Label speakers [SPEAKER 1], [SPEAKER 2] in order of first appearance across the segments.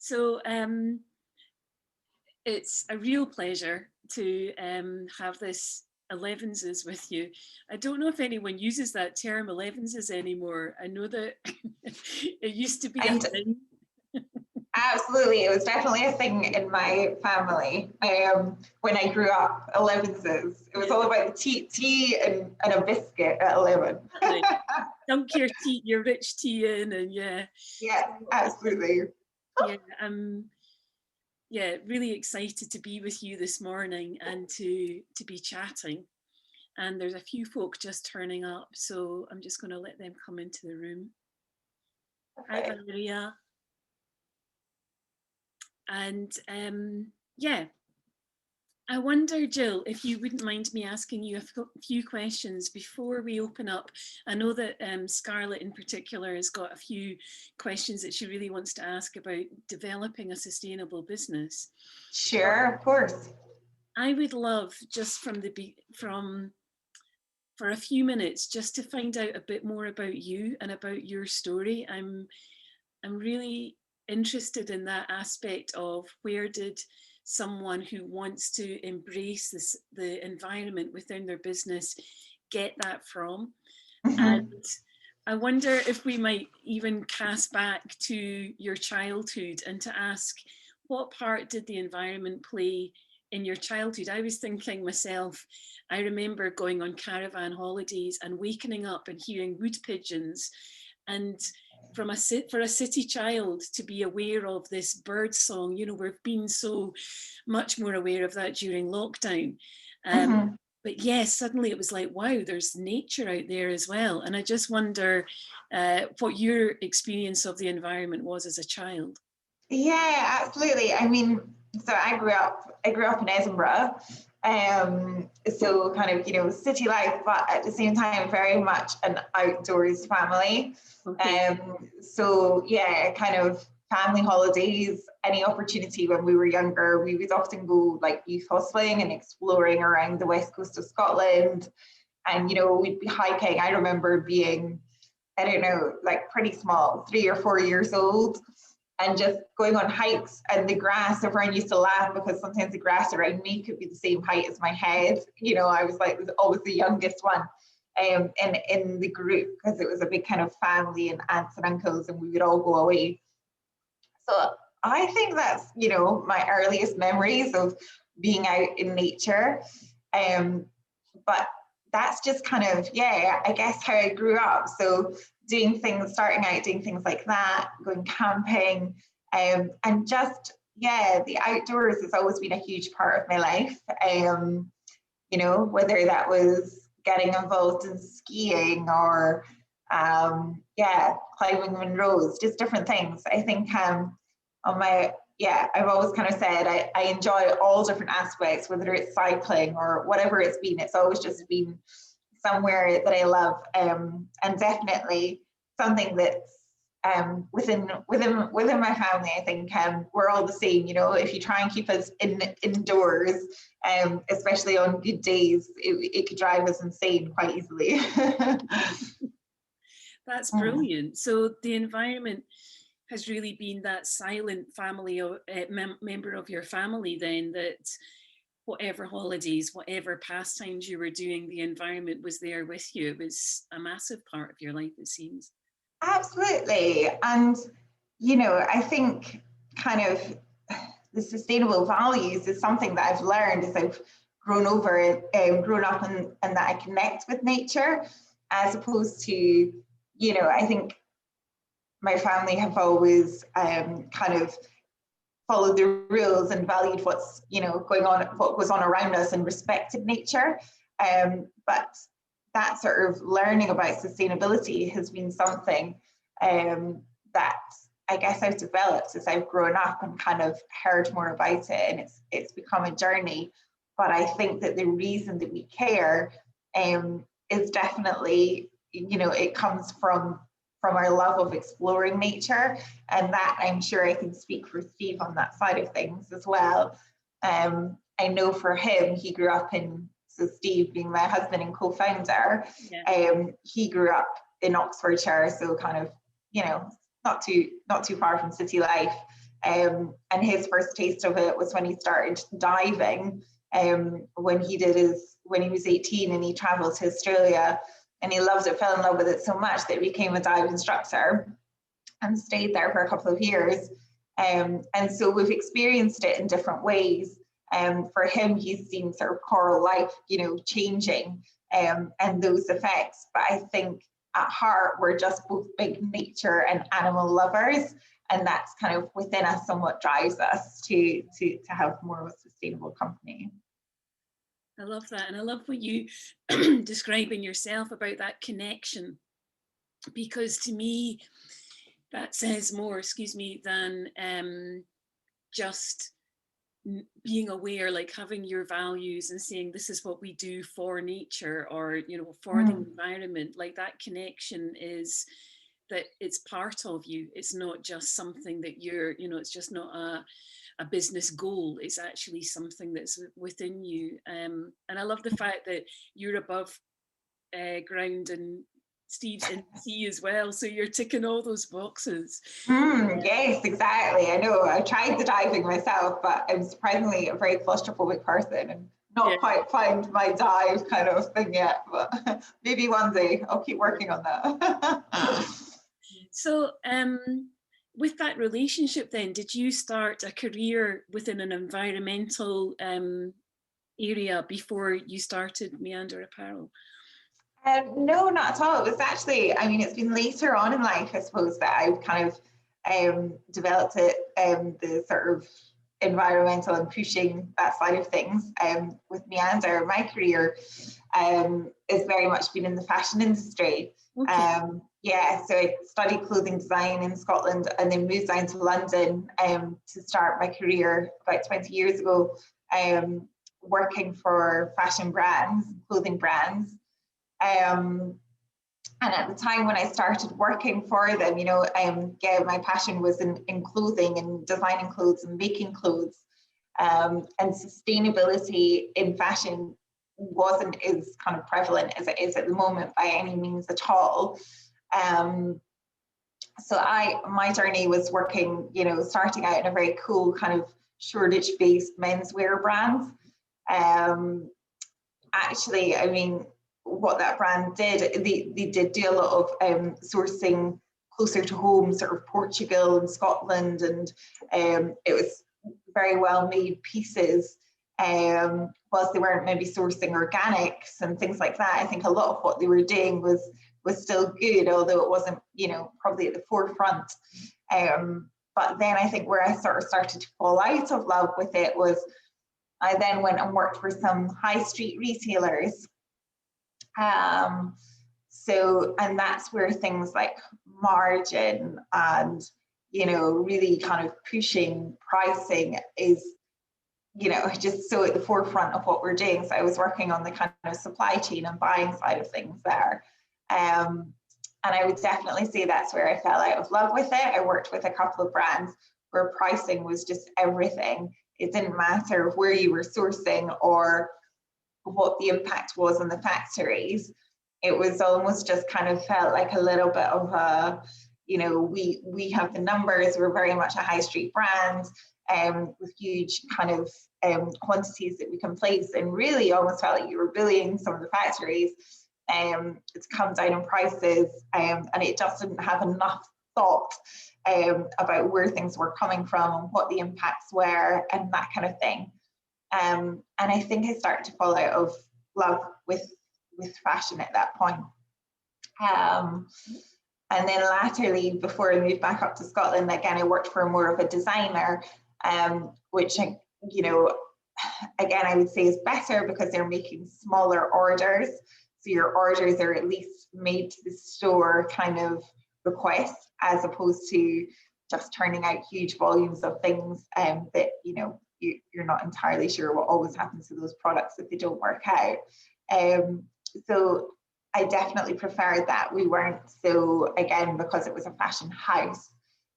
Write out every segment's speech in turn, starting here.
[SPEAKER 1] So it's a real pleasure to have this elevenses with you. I don't know if anyone uses that term elevenses anymore. I know that it used to be a thing.
[SPEAKER 2] Absolutely, it was definitely a thing in my family. When I grew up, 11s. It was all about the tea and a biscuit at 11.
[SPEAKER 1] Dunk your tea, your rich tea in, and yeah.
[SPEAKER 2] Yeah, absolutely.
[SPEAKER 1] Yeah, really excited to be with you this morning and to be chatting. And there's a few folk just turning up, so I'm just going to let them come into the room. Okay. Hi, Valeria. And yeah, I wonder, Jill, if you wouldn't mind me asking you a few questions before we open up. I know that Scarlett in particular has got a few questions that she really wants to ask about developing a sustainable business.
[SPEAKER 2] Sure, of course.
[SPEAKER 1] I would love just for a few minutes just to find out a bit more about you and about your story. I'm really interested in that aspect of where did someone who wants to embrace the environment within their business get that from. Mm-hmm. And I wonder if we might even cast back to your childhood and to ask, what part did the environment play in your childhood? I was thinking myself, I remember going on caravan holidays and waking up and hearing wood pigeons, and for a city child to be aware of this bird song, we've been so much more aware of that during lockdown. But yes, suddenly it was like, wow, there's nature out there as well. And I just wonder what your experience of the environment was as a child.
[SPEAKER 2] Yeah, absolutely. I mean, so I grew up in Edinburgh. So kind of, city life, but at the same time, very much an outdoors family. Okay. So yeah, kind of family holidays, any opportunity when we were younger, we would often go like youth hustling and exploring around the west coast of Scotland. And, we'd be hiking. I remember being, I don't know, like pretty small, 3 or 4 years old, and just going on hikes, and the grass, everyone used to laugh because sometimes the grass around me could be the same height as my head. I was like, always the youngest one in the group, because it was a big kind of family and aunts and uncles, and we would all go away. So I think that's, my earliest memories of being out in nature. But that's just kind of, I guess how I grew up. So starting out doing things like that, going camping, and just, the outdoors has always been a huge part of my life. Whether that was getting involved in skiing or, climbing Monroes, just different things. I think I've always kind of said I enjoy all different aspects, whether it's cycling or whatever it's been. It's always just been somewhere that I love, and definitely something that's within my family. I think we're all the same. If you try and keep us indoors, especially on good days, it could drive us insane quite easily.
[SPEAKER 1] That's brilliant. So the environment has really been that silent family member of your family then, that whatever holidays, whatever pastimes you were doing, the environment was there with you. It was a massive part of your life, it seems.
[SPEAKER 2] Absolutely. And, I think kind of the sustainable values is something that I've learned as I've grown up and that I connect with nature, as opposed to, I think my family have always kind of followed the rules and valued what's going on, what goes on around us, and respected nature. But that sort of learning about sustainability has been something that I guess I've developed as I've grown up and kind of heard more about it, and it's become a journey. But I think that the reason that we care is definitely, it comes from our love of exploring nature, and that I'm sure I can speak for Steve on that side of things as well. I know for him, he grew up so Steve being my husband and co-founder, he grew up in Oxfordshire, so kind of, not too far from city life. And his first taste of it was when he started diving, when he was 18 and he traveled to Australia, and he loved it, fell in love with it so much that he became a dive instructor and stayed there for a couple of years. And so we've experienced it in different ways. For him, he's seen sort of coral life, changing, and those effects. But I think at heart, we're just both big nature and animal lovers. And that's kind of within us and what drives us to have more of a sustainable company.
[SPEAKER 1] I love that. And I love what you describing yourself about that connection, because to me, that says more, than just being aware, like having your values and saying this is what we do for nature, or for the environment. Like that connection is that it's part of you. It's not just something that you're, it's just not a business goal. It's actually something that's within you. And I love the fact that you're above ground and Steve's in the sea as well, so you're ticking all those boxes.
[SPEAKER 2] Yes, exactly. I know I tried the diving myself, but I'm surprisingly a very claustrophobic person and not quite find my dive kind of thing yet, but maybe one day I'll keep working on that.
[SPEAKER 1] So with that relationship then, did you start a career within an environmental area before you started Meander Apparel?
[SPEAKER 2] No, not at all. It was actually, it's been later on in life, I suppose, that I've kind of developed it, the sort of environmental and pushing that side of things. With Meander, my career has very much been in the fashion industry. Okay. So I studied clothing design in Scotland and then moved down to London to start my career about 20 years ago, working for fashion brands, clothing brands. And at the time when I started working for them, my passion was in clothing and designing clothes and making clothes. And sustainability in fashion wasn't as kind of prevalent as it is at the moment by any means at all. So my journey was working, starting out in a very cool kind of Shoreditch-based menswear brand. What that brand did, they did do a lot of sourcing closer to home, sort of Portugal and Scotland, and it was very well made pieces. Whilst they weren't maybe sourcing organics and things like that, I think a lot of what they were doing was still good, although it wasn't, probably at the forefront. But then I think where I sort of started to fall out of love with it was I then went and worked for some high street retailers. And that's where things like margin and, really kind of pushing pricing is, just so at the forefront of what we're doing. So I was working on the kind of supply chain and buying side of things there. And I would definitely say that's where I fell out of love with it. I worked with a couple of brands where pricing was just everything. It didn't matter where you were sourcing or what the impact was on the factories. It was almost just kind of felt like a little bit of a, we have the numbers, we're very much a high street brand with huge kind of quantities that we can place, and really almost felt like you were bullying some of the factories to come down in prices, and it just didn't have enough thought about where things were coming from and what the impacts were and that kind of thing. And I think I started to fall out of love with fashion at that point. And then latterly, before I moved back up to Scotland, again, I worked for more of a designer, which, again, I would say is better because they're making smaller orders. So your orders are at least made to the store kind of request, as opposed to just turning out huge volumes of things that, you're not entirely sure what always happens to those products if they don't work out. So I definitely preferred that. We weren't so, again, because it was a fashion house,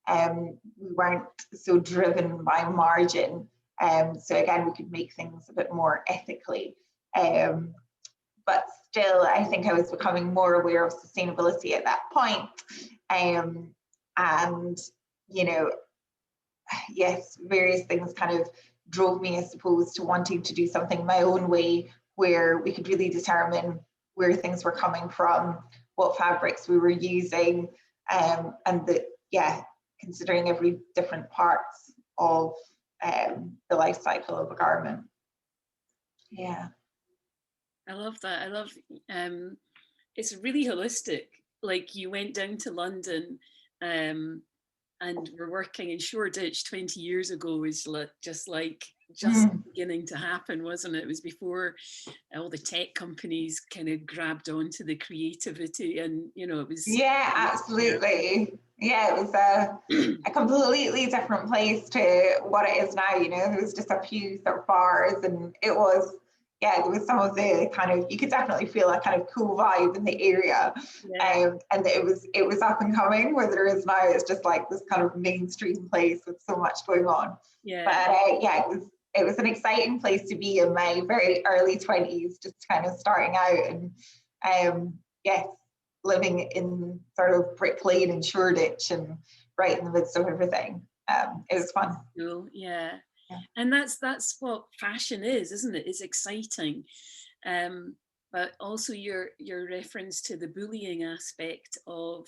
[SPEAKER 2] we weren't so driven by margin. So again, we could make things a bit more ethically. But still, I think I was becoming more aware of sustainability at that point. And, yes, various things kind of drove me, I suppose, to wanting to do something my own way, where we could really determine where things were coming from, what fabrics we were using, and that, yeah, considering every different parts of the life cycle of a garment. Yeah.
[SPEAKER 1] I love that. I love it's really holistic. Like you went down to London um, and were working in Shoreditch 20 years ago was just
[SPEAKER 2] Mm.
[SPEAKER 1] beginning to happen, wasn't it? It was before all the tech companies kind of grabbed onto the creativity, and you know, it was
[SPEAKER 2] Yeah, absolutely. Yeah, it was a completely different place to what it is now. You know, there was just a few sort of bars, and it was, yeah, there was some of the kind of, you could definitely feel a kind of cool vibe in the area,
[SPEAKER 1] yeah,
[SPEAKER 2] and it was up and coming. Where there is now, it's just like this kind of mainstream place with so much going on. But
[SPEAKER 1] yeah.
[SPEAKER 2] yeah, it was an exciting place to be in my very early 20s, just kind of starting out, and yes, living in sort of Brick Lane in Shoreditch and right in the midst of everything. It was fun.
[SPEAKER 1] Cool, yeah.
[SPEAKER 2] Yeah.
[SPEAKER 1] And that's what fashion is, isn't it? It's exciting. Um, but also your reference to the bullying aspect of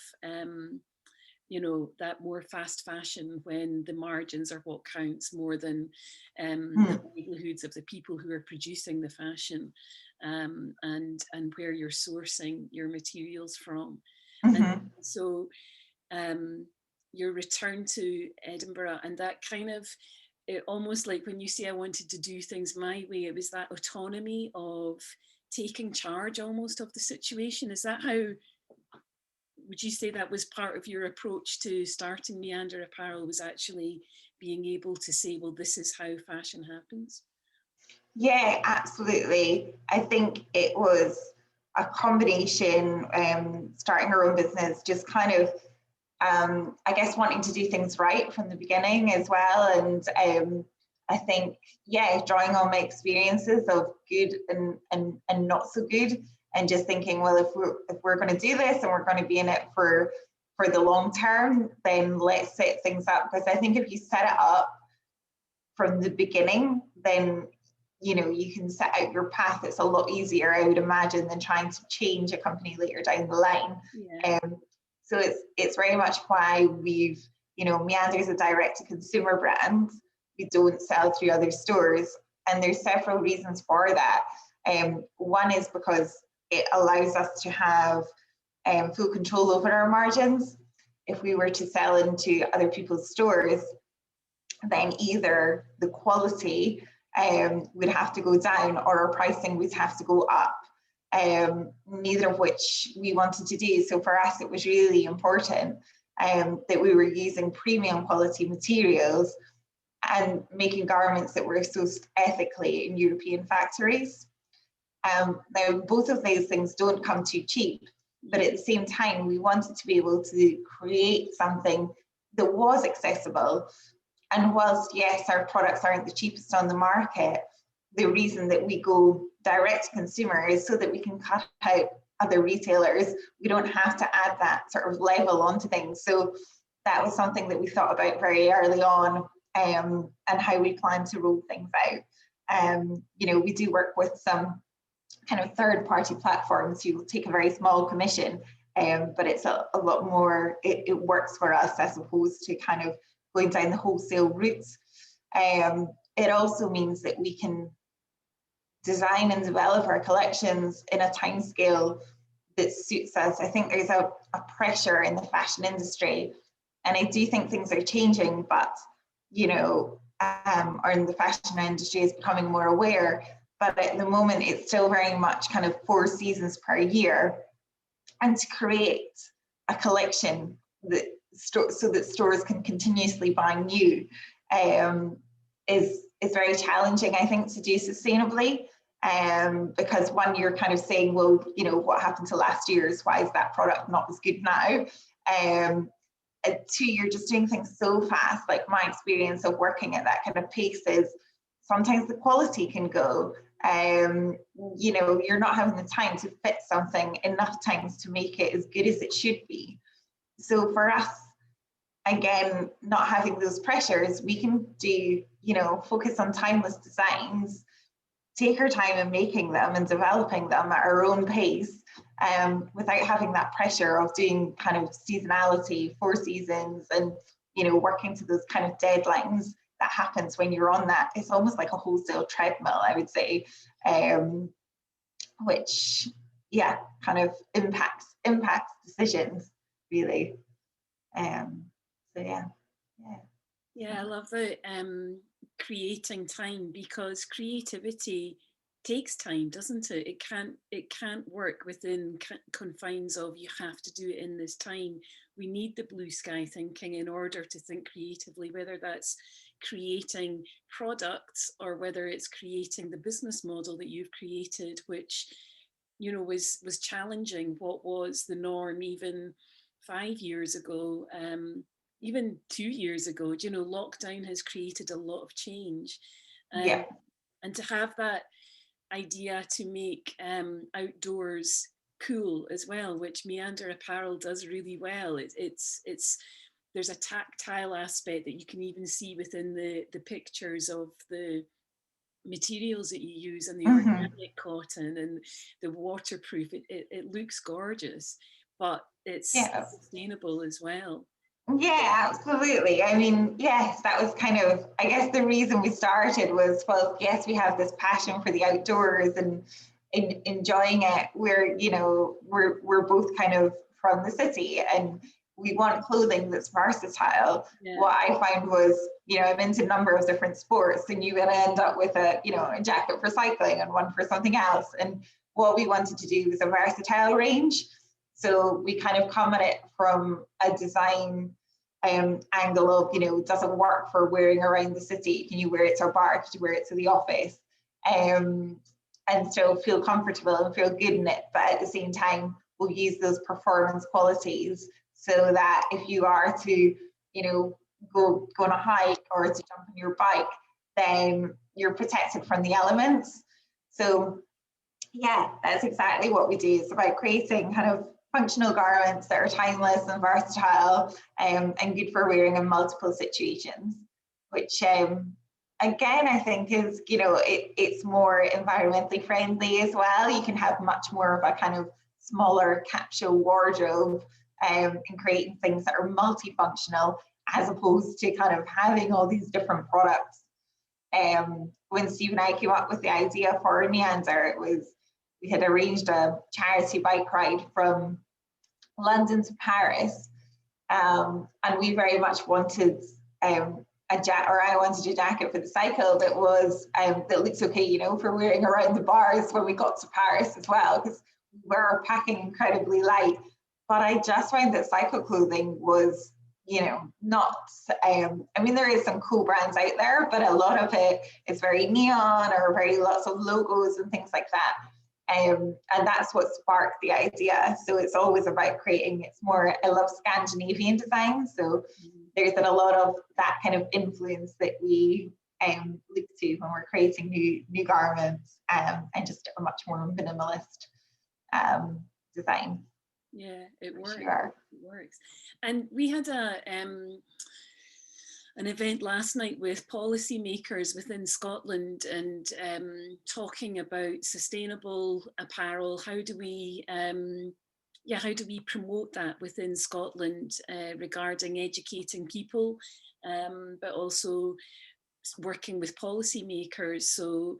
[SPEAKER 1] you know, that more fast fashion when the margins are what counts more than the
[SPEAKER 2] Mm.
[SPEAKER 1] livelihoods of the people who are producing the fashion, and where you're sourcing your materials from. And
[SPEAKER 2] Mm-hmm.
[SPEAKER 1] so um, your return to Edinburgh and that kind of, it almost like when you say I wanted to do things my way, it was that autonomy of taking charge almost of the situation. Is that how, would you say that was part of your approach to starting Meander Apparel, was actually being able to say, well, this is how fashion happens?
[SPEAKER 2] Yeah, absolutely. I think it was a combination, starting our own business, just kind of, I guess, wanting to do things right from the beginning as well. And I think, yeah, drawing on my experiences of good and not so good, and just thinking, well, if we're going to do this and we're going to be in it for the long term, then let's set things up. Because I think if you set it up from the beginning, then you know you can set out your path. It's a lot easier, I would imagine, than trying to change a company later down the line.
[SPEAKER 1] Yeah.
[SPEAKER 2] So it's very much why we've, you know, Meander is a direct to consumer brand. We don't sell through other stores, and there's several reasons for that. One is because it allows us to have full control over our margins. If we were to sell into other people's stores, then either the quality would have to go down, or our pricing would have to go up, neither of which we wanted to do. So for us, it was really important that we were using premium quality materials and making garments that were sourced ethically in European factories. Now, both of those things don't come too cheap, but at the same time, we wanted to be able to create something that was accessible. And whilst, yes, our products aren't the cheapest on the market, the reason that we go direct to consumer is so that we can cut out other retailers. We don't have to add that sort of level onto things. So that was something that we thought about very early on, and how we plan to roll things out. You know, we do work with some kind of third-party platforms who will take a very small commission, but it's a lot more, it works for us as opposed to kind of going down the wholesale routes. It also means that we can design and develop our collections in a time scale that suits us. I think there's a pressure in the fashion industry, and I do think things are changing, but you know, or in the fashion industry is becoming more aware, but at the moment it's still very much kind of 4 seasons per year. And to create a collection that so that stores can continuously buy new is very challenging, I think, to do sustainably. Because one, you're kind of saying, well, you know, what happened to last year's? Why is that product not as good now? And two, you're just doing things so fast. Like my experience of working at that kind of pace is sometimes the quality can go. You know, you're not having the time to fit something enough times to make it as good as it should be. So for us, again, not having those pressures, we can do, you know, focus on timeless designs, take our time in making them and developing them at our own pace, without having that pressure of doing kind of seasonality, 4 seasons, and, you know, working to those kind of deadlines that happens when you're on that. It's almost like a wholesale treadmill, I would say, which, yeah, kind of impacts decisions, really. So yeah.
[SPEAKER 1] Yeah, I love the creating time, because creativity takes time, doesn't it? It can't work within confines of you have to do it in this time. We need the blue sky thinking in order to think creatively, whether that's creating products or whether it's creating the business model that you've created, which, you know, was challenging what was the norm even 5 years ago. Even 2 years ago, you know, lockdown has created a lot of change.
[SPEAKER 2] Yeah.
[SPEAKER 1] And to have that idea to make outdoors cool as well, which Meander Apparel does really well. It's there's a tactile aspect that you can even see within the pictures of the materials that you use, and the organic cotton and the waterproof. It looks gorgeous, but it's sustainable as well.
[SPEAKER 2] Yeah, absolutely. I mean, yes, that was kind of, I guess the reason we started was, well, yes, we have this passion for the outdoors and enjoying it. We're, you know, we're both kind of from the city, and we want clothing that's versatile. Yeah. What I found was, you know, I'm into a number of different sports, and you're going to end up with a, you know, a jacket for cycling and one for something else. And what we wanted to do was a versatile range. So we kind of come at it from a design angle of, you know, does it work for wearing around the city? Can you wear it to a bar? Can you wear it to the office? And still feel comfortable and feel good in it. But at the same time, we'll use those performance qualities so that if you are to, you know, go on a hike or to jump on your bike, then you're protected from the elements. So yeah, that's exactly what we do. It's about creating kind of functional garments that are timeless and versatile, and good for wearing in multiple situations, which again, I think is, you know, it's more environmentally friendly as well. You can have much more of a kind of smaller capsule wardrobe, and creating things that are multifunctional, as opposed to kind of having all these different products. When Steve and I came up with the idea for Meander, we had arranged a charity bike ride from London to Paris, and we very much wanted I wanted a jacket for the cycle that was that looks okay, you know, for wearing around the bars when we got to Paris as well, because we were packing incredibly light. But I just found that cycle clothing was, you know, not, I mean, there is some cool brands out there, but a lot of it is very neon or very lots of logos and things like that. And that's what sparked the idea. So it's always about creating, it's more, I love Scandinavian design. So there's a lot of that kind of influence that we look to when we're creating new garments, and just a much more minimalist design.
[SPEAKER 1] Yeah, it works. Sure. It works. And we had an event last night with policymakers within Scotland, and talking about sustainable apparel. How do we promote that within Scotland, regarding educating people, but also working with policymakers? So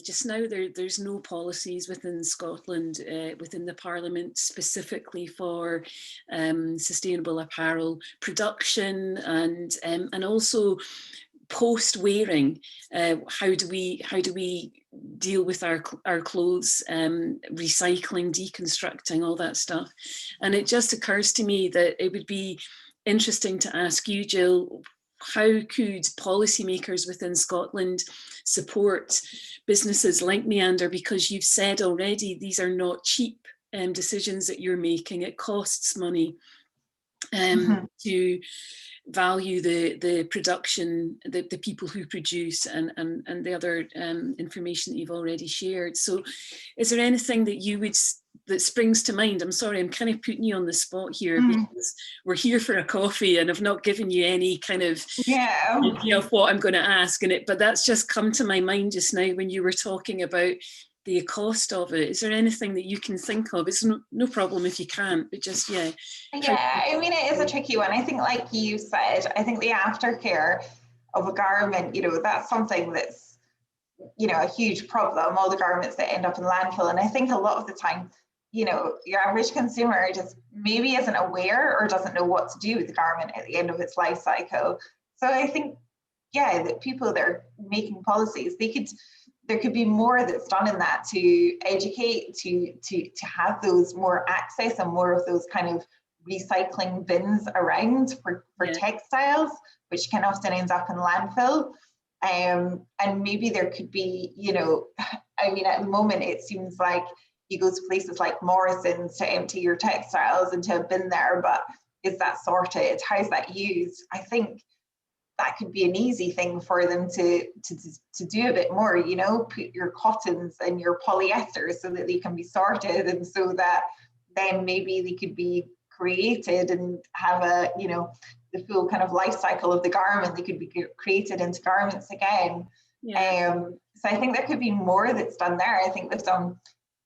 [SPEAKER 1] just now there's no policies within Scotland, within the Parliament, specifically for sustainable apparel production, and also post-wearing. How do we deal with our clothes, recycling, deconstructing, all that stuff? And it just occurs to me that it would be interesting to ask you, Jill, how could policymakers within Scotland support businesses like Meander? Because you've said already, these are not cheap decisions that you're making. It costs money to value the production, the people who produce, and the other information that you've already shared. So is there anything that you would that springs to mind? I'm sorry, I'm kind of putting you on the spot here
[SPEAKER 2] Mm.
[SPEAKER 1] because we're here for a coffee and I've not given you any kind of
[SPEAKER 2] Yeah.
[SPEAKER 1] idea of what I'm going to ask, but that's just come to my mind just now when you were talking about the cost of it. Is there anything that you can think of? It's no problem if you can't, but just, yeah.
[SPEAKER 2] Yeah, I mean, it is a tricky one. I think, like you said, I think the aftercare of a garment, that's something that's, a huge problem, all the garments that end up in landfill. And I think a lot of the time, your average consumer just maybe isn't aware or doesn't know what to do with the garment at the end of its life cycle. So I think, yeah, that people that are making policies, there could be more that's done in that to educate, to have those more access and more of those kind of recycling bins around for textiles, which can often end up in landfill. And maybe there could be, I mean, at the moment it seems like you go to places like Morrison's to empty your textiles into a bin there, but is that sorted? How's that used? I think that could be an easy thing for them to do a bit more, put your cottons and your polyesters so that they can be sorted, and so that then maybe they could be created and have the full kind of life cycle of the garment. They could be created into garments again. Yeah. So I think there could be more that's done there. I think they've done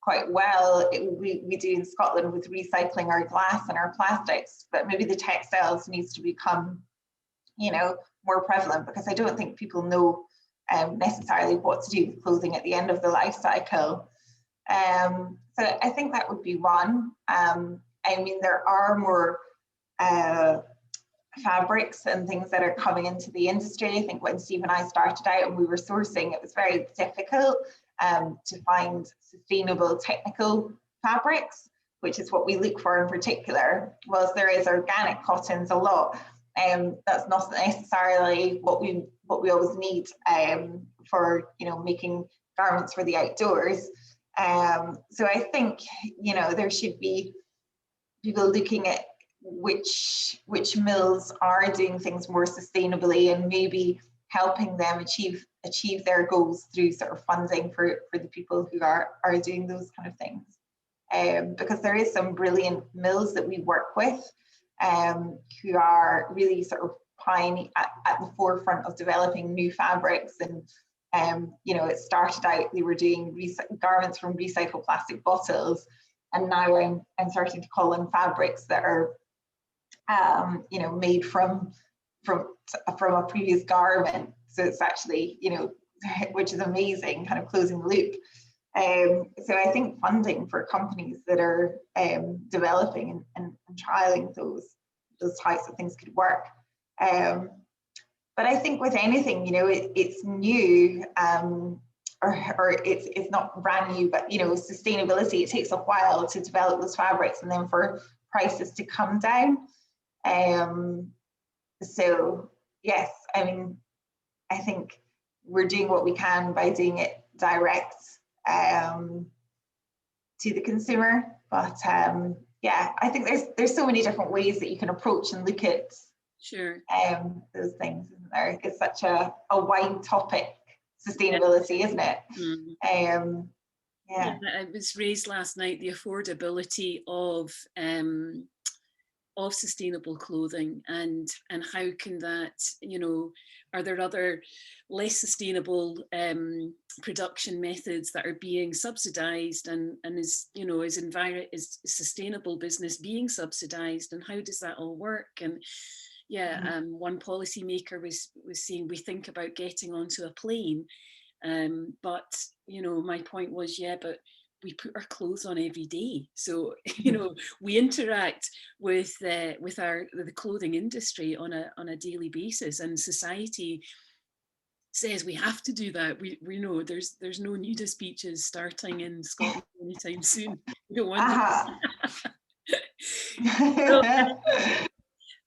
[SPEAKER 2] quite well. We do in Scotland with recycling our glass and our plastics, but maybe the textiles needs to become, more prevalent, because I don't think people know necessarily what to do with clothing at the end of the life cycle. So I think that would be one. I mean, there are more fabrics and things that are coming into the industry. I think when Steve and I started out and we were sourcing, it was very difficult to find sustainable technical fabrics, which is what we look for in particular. Whilst there is organic cottons a lot, that's not necessarily what we always need for making garments for the outdoors. So I think there should be people looking at which mills are doing things more sustainably and maybe helping them achieve their goals through sort of funding for the people who are doing those kind of things. Because there is some brilliant mills that we work with who are really sort of pioneering at the forefront of developing new fabrics. And it started out, they were doing garments from recycled plastic bottles, and now I'm starting to call them fabrics that are made from a previous garment. So it's actually, which is amazing, kind of closing the loop. So I think funding for companies that are developing and trialing those types of things could work. But I think with anything, it's new, or it's not brand new, but sustainability, it takes a while to develop those fabrics and then for prices to come down. So yes, I mean, I think we're doing what we can by doing it direct to the consumer, but yeah, I think there's so many different ways that you can approach and look at those things, isn't there? It's such a wide topic, sustainability, isn't it?
[SPEAKER 1] Mm-hmm. Yeah, it was raised last night, the affordability of sustainable clothing, and how can that, are there other less sustainable production methods that are being subsidized, and is is sustainable business being subsidized, and how does that all work? And one policymaker was saying, we think about getting onto a plane, but my point was, but we put our clothes on every day, so we interact with the clothing industry on a daily basis, and society says we have to do that. We know there's no nudist beaches starting in Scotland anytime soon. We don't want so,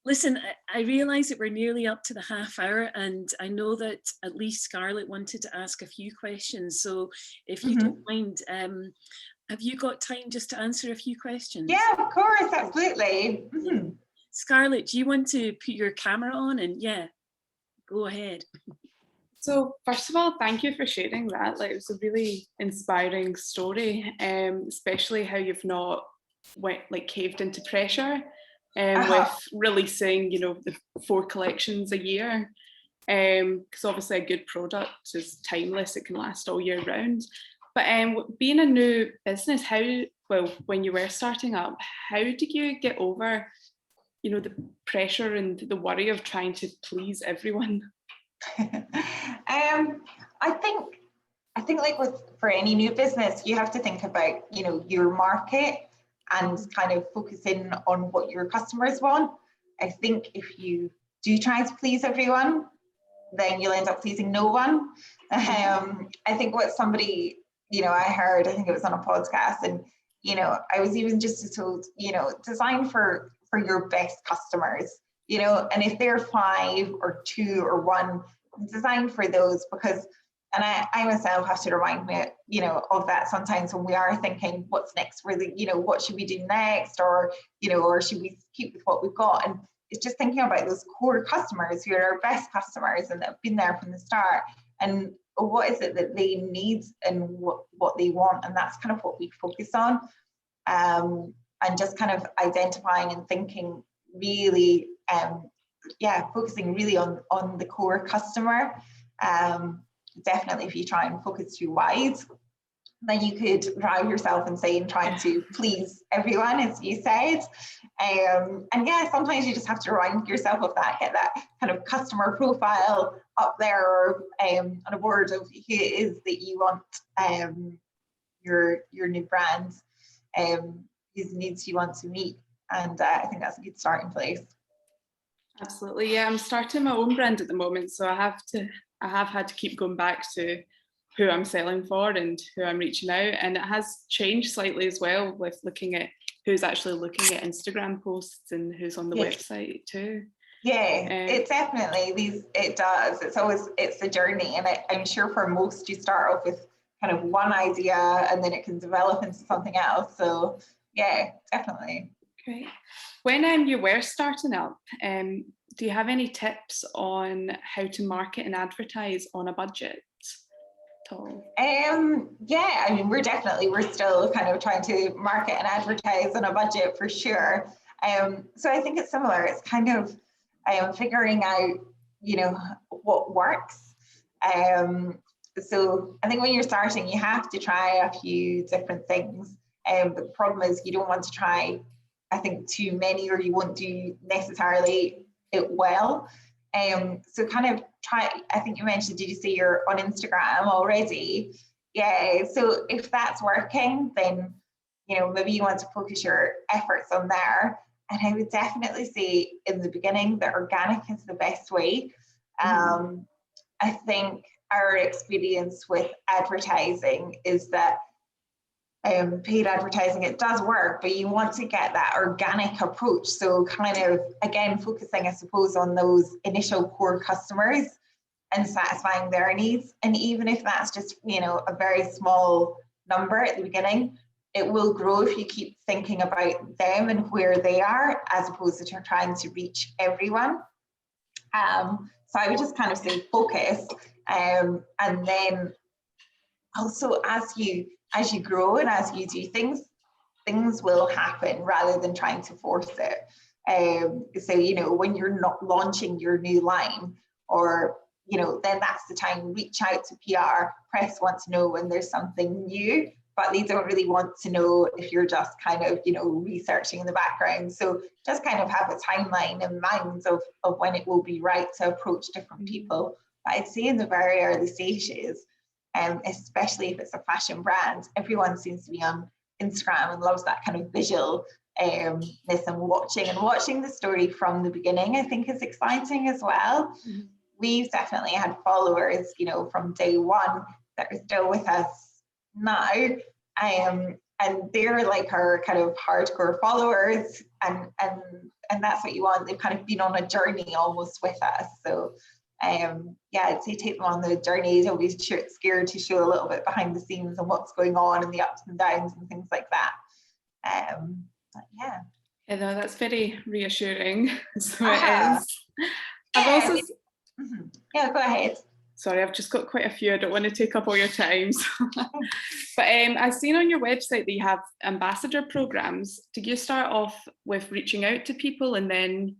[SPEAKER 1] listen, I realise that we're nearly up to the half hour, and I know that at least Scarlett wanted to ask a few questions. So if you don't mind, have you got time just to answer a few questions?
[SPEAKER 2] Yeah, of course, absolutely.
[SPEAKER 1] Scarlett, do you want to put your camera on? And go ahead.
[SPEAKER 3] So first of all, thank you for sharing that. Like, it was a really inspiring story, especially how you've not caved into pressure, with releasing, the 4 collections a year. Because obviously a good product is timeless; it can last all year round. But being a new business, when you were starting up, how did you get over, the pressure and the worry of trying to please everyone?
[SPEAKER 2] I think like for any new business, you have to think about, your market and kind of focus in on what your customers want. I think if you do try to please everyone, then you'll end up pleasing no one. I think what somebody, I heard, I think it was on a podcast, and, I was even just told, design for your best customers, and if they're 5 or 2 or 1, design for those, because, and I myself have to remind me, of that sometimes when we are thinking, what's next for the, what should we do next, or, or should we keep with what we've got? And it's just thinking about those core customers who are our best customers and that have been there from the start, and what is it that they need and what they want, and that's kind of what we focus on, and just kind of identifying and thinking really, focusing really on the core customer. Definitely, if you try and focus too wide, then you could drive yourself insane trying to please everyone, as you said. And yeah, sometimes you just have to remind yourself of that, get that kind of customer profile up there, or on a board of who it is that you want your new brand, whose needs you want to meet. And I think that's a good starting place.
[SPEAKER 3] Absolutely, yeah. I'm starting my own brand at the moment, so I have had to keep going back to who I'm selling for and who I'm reaching out, and it has changed slightly as well, with looking at who's actually looking at Instagram posts and who's on the website too.
[SPEAKER 2] It definitely it does. It's a journey, and I'm sure for most you start off with kind of one idea and then it can develop into something else. So yeah, definitely.
[SPEAKER 3] Great. When you were starting up, do you have any tips on how to market and advertise on a budget at all?
[SPEAKER 2] Yeah, I mean, we're still kind of trying to market and advertise on a budget for sure. So I think it's similar. It's kind of figuring out, what works. So I think when you're starting, you have to try a few different things. But the problem is you don't want to try, I think, too many, or you won't do necessarily it well. So kind of try, I think you mentioned, did you say you're on Instagram already? Yeah, so if that's working, then, maybe you want to focus your efforts on there. And I would definitely say in the beginning that organic is the best way. I think our experience with advertising is that paid advertising, it does work, but you want to get that organic approach. So kind of, again, focusing, I suppose, on those initial core customers and satisfying their needs. And even if that's just, a very small number at the beginning, it will grow if you keep thinking about them and where they are, as opposed to trying to reach everyone. So I would just kind of say focus, and then also as you grow and as you do things will happen rather than trying to force it. So, when you're not launching your new line, or, then that's the time, reach out to PR. Press want to know when there's something new, but they don't really want to know if you're just kind of, researching in the background. So just kind of have a timeline in mind of when it will be right to approach different people. But I'd say in the very early stages, especially if it's a fashion brand, everyone seems to be on Instagram and loves that kind of visual and watching the story from the beginning, I think, is exciting as well. We've definitely had followers, from day one that are still with us now, and they're like our kind of hardcore followers, and that's what you want. They've kind of been on a journey almost with us. So I'd say take them on the journey. Don't be scared to show a little bit behind the scenes and what's going on and the ups and downs and things like that. But yeah.
[SPEAKER 3] Yeah, no, that's very reassuring. So it is. I've also
[SPEAKER 2] Yeah, go ahead.
[SPEAKER 3] Sorry, I've just got quite a few. I don't want to take up all your time. But I've seen on your website that you have ambassador programs. Did you start off with reaching out to people and then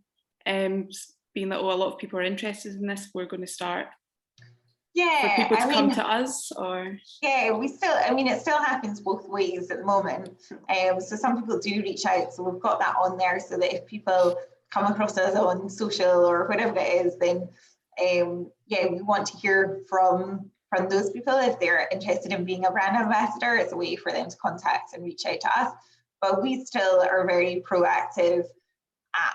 [SPEAKER 3] being like, oh, a lot of people are interested in this, we're going to start for people to come to us? Or
[SPEAKER 2] yeah, it still happens both ways at the moment. So some people do reach out, so we've got that on there so that if people come across us on social or whatever it is, then we want to hear from those people. If they're interested in being a brand ambassador, it's a way for them to contact and reach out to us. But we still are very proactive at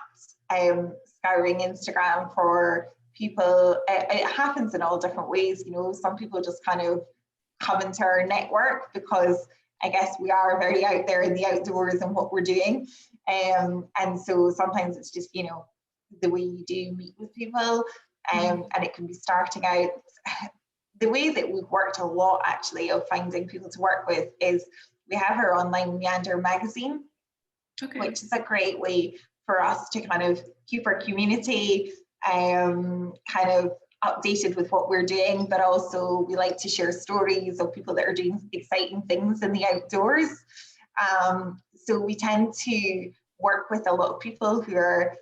[SPEAKER 2] scouring Instagram for people. It happens in all different ways. Some people just kind of come into our network because I guess we are very out there in the outdoors and what we're doing. And so sometimes it's just, the way you do meet with people, and it can be starting out. The way that we've worked a lot actually of finding people to work with is we have our online Meander magazine, which is a great way for us to kind of keep our community kind of updated with what we're doing, but also we like to share stories of people that are doing exciting things in the outdoors. So we tend to work with a lot of people who are,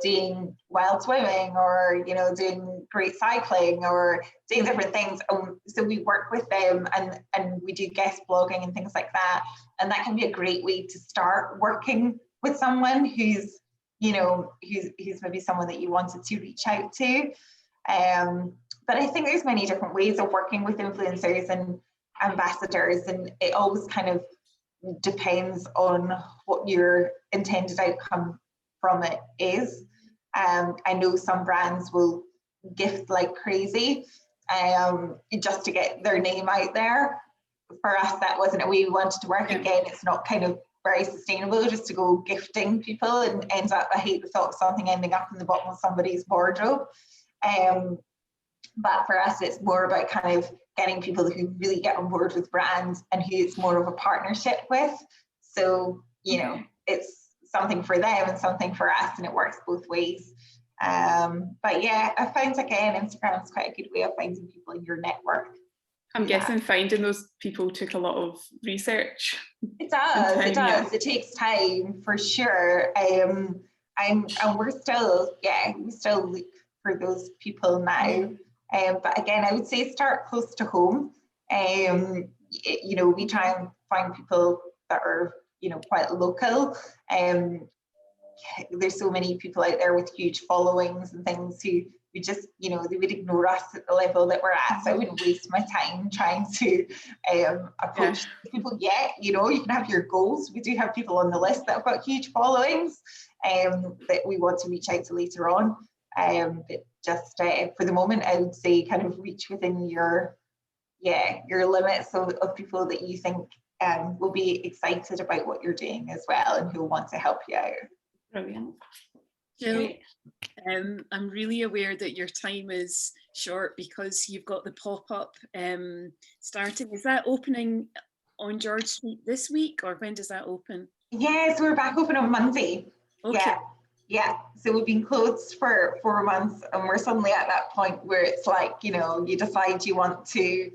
[SPEAKER 2] doing wild swimming or, doing great cycling or doing different things. So we work with them and we do guest blogging and things like that. And that can be a great way to start working with someone who's maybe someone that you wanted to reach out to. But I think there's many different ways of working with influencers and ambassadors, and it always kind of depends on what your intended outcome from it is. I know some brands will gift like crazy just to get their name out there. For us, that wasn't a way we wanted to work. Again, it's not kind of very sustainable just to go gifting people and ends up, I hate the thought of something ending up in the bottom of somebody's wardrobe. But for us, it's more about kind of getting people who really get on board with brands and who it's more of a partnership with. So, it's something for them and something for us, and it works both ways. But yeah, I found again, Instagram is quite a good way of finding people in your network.
[SPEAKER 3] I'm guessing finding those people took a lot of research.
[SPEAKER 2] It does. It takes time for sure. And we still look for those people now. But again, I would say start close to home. We try and find people that are, quite local. There's so many people out there with huge followings and things who we just, they would ignore us at the level that we're at. So I wouldn't waste my time trying to approach people yet. You can have your goals. We do have people on the list that have got huge followings that we want to reach out to later on. But just for the moment, I would say kind of reach within your limits of people that you think will be excited about what you're doing as well and who want to help you out.
[SPEAKER 3] Brilliant.
[SPEAKER 1] Jill, I'm really aware that your time is short because you've got the pop-up starting. Is that opening on George Street this week, or when does that open?
[SPEAKER 2] Yes, we're back open on Monday.
[SPEAKER 1] Okay.
[SPEAKER 2] Yeah. So we've been closed for 4 months, and we're suddenly at that point where it's like, you decide you want to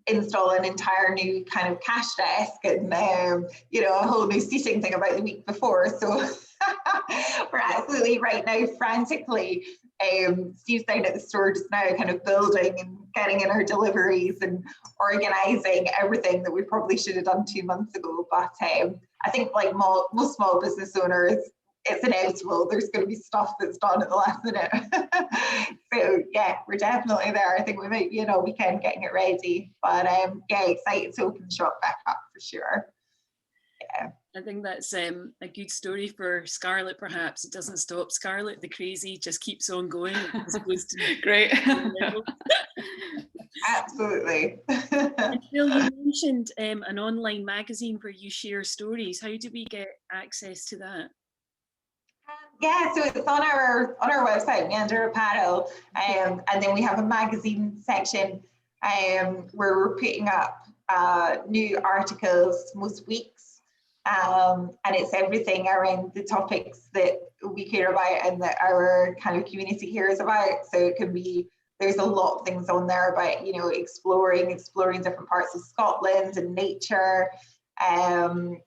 [SPEAKER 2] install an entire new kind of cash desk and a whole new seating thing about the week before. So we're absolutely right now frantically Steve's down at the store just now kind of building and getting in our deliveries and organizing everything that we probably should have done 2 months ago. But I think like most small business owners, it's inevitable. There's going to be stuff that's done at the last minute. So yeah, we're definitely there. I think we might be in all weekend getting it ready. But excited to open the shop back up for sure. Yeah.
[SPEAKER 1] I think that's a good story for Scarlett, perhaps. It doesn't stop Scarlett, the crazy, just keeps on going. As opposed to
[SPEAKER 3] great.
[SPEAKER 2] Absolutely.
[SPEAKER 1] And Jill, you mentioned an online magazine where you share stories. How do we get access to that?
[SPEAKER 2] Yeah, so it's on our website, Meander Apparel, and then we have a magazine section where we're putting up new articles most weeks, and it's everything around the topics that we care about and that our kind of community cares about. So it can be there's a lot of things on there about, you know, exploring different parts of Scotland and nature. And,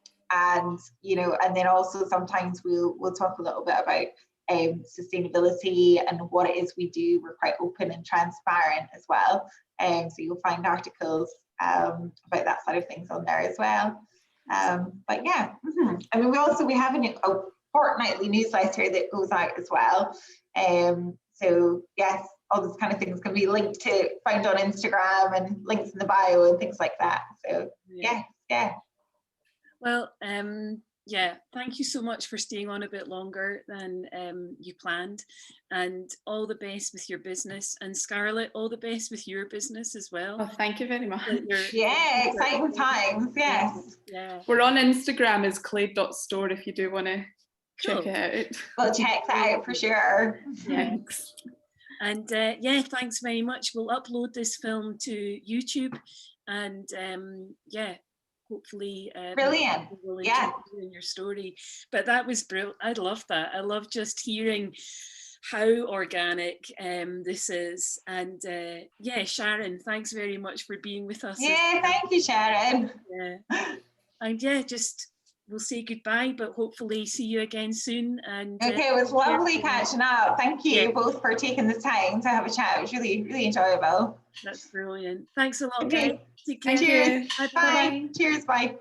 [SPEAKER 2] you know, and then also sometimes we'll talk a little bit about sustainability and what it is we do. We're quite open and transparent as well. So you'll find articles about that side of things on there as well. But yeah, I mean, we have a fortnightly newsletter that goes out as well. So yes, all those kind of things can be linked to, found on Instagram and links in the bio and things like that. So yeah.
[SPEAKER 1] Well, yeah, thank you so much for staying on a bit longer than you planned, and all the best with your business. And Scarlett, all the best with your business as well.
[SPEAKER 3] Oh, thank you very much.
[SPEAKER 2] Yeah, exciting times, yes.
[SPEAKER 3] Yeah. We're on Instagram as clade.store if you do want to check it out.
[SPEAKER 2] We'll check that out for sure.
[SPEAKER 3] Thanks.
[SPEAKER 1] And yeah, thanks very much. We'll upload this film to YouTube, and yeah, hopefully
[SPEAKER 2] brilliant.
[SPEAKER 1] Will enjoy your story. But that was brilliant. I love that. I love just hearing how organic this is. And yeah, Sharon, thanks very much for being with us.
[SPEAKER 2] Yeah, thank you, Sharon.
[SPEAKER 1] And yeah, just we'll say goodbye, but hopefully see you again soon. And
[SPEAKER 2] okay, it was lovely catching up. Thank you both for taking the time to have a chat. It was really, really enjoyable.
[SPEAKER 1] That's brilliant. Thanks a lot,
[SPEAKER 2] okay.
[SPEAKER 1] guys. Take care.
[SPEAKER 2] Cheers.
[SPEAKER 1] Bye.
[SPEAKER 2] Bye. Cheers. Bye.